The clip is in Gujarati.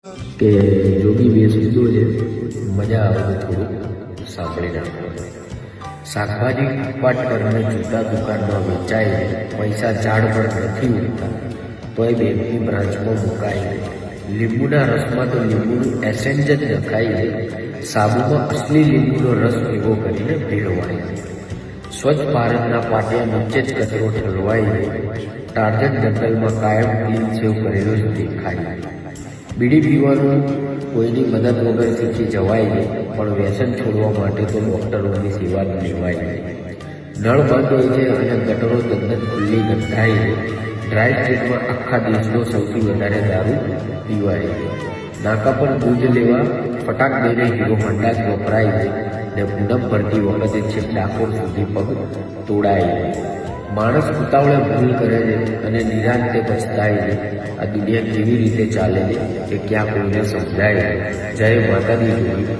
કે જોગી વેશ લીધો છે, મજા આવે થોડુંક સાંભળી નાખો. શાકભાજી ફૂટપાથ પરને જૂતા દુકાનમાં વેચાય, પૈસા ઝાડ પર નથી ઉગતા તોય બેંકની બ્રાન્ચમાં મુકાય. લીંબુના રસમાં તો લીંબુનું એસેન્સ જ નખાય, સાબુમાં અસલી લીંબુનો રસ ભેગો કરીને ભેળવાય. સ્વચ્છ ભારતના પાટિયા નીચે જ કચરો ઠલવાય, ટાર્જન જંગલમાં કાયમ ક્લીન સેવ કરેલો જ દેખાય. બીડી પીવાનું કોઈની મદદ વગર શીખી જવાય, પણ વ્યસન છોડવા માટે તો ડૉક્ટરોની સેવા લેવાય. નળ બંધ હોય છે અને ગટરો તદ્દન ખુલ્લી ગંધાય, ડ્રાય સ્ટેટમાં આખા દેશનો સૌથી વધારે દારૂ પીવાય. નાકા પર દૂધ લેવા ફટાક દઈને હીરો હોન્ડા જ વપરાય, ને પૂનમ ભરતી વખતે છેક ડાકોર સુધી પગ તોડાય. માણસ ઉતાવળે ભૂલ કરે છે અને નિરાંતે પછતાય છે. આ દુનિયા કેવી રીતે ચાલે છે કે ક્યાં કોઈને સમજાય. જય માતાની જોડી.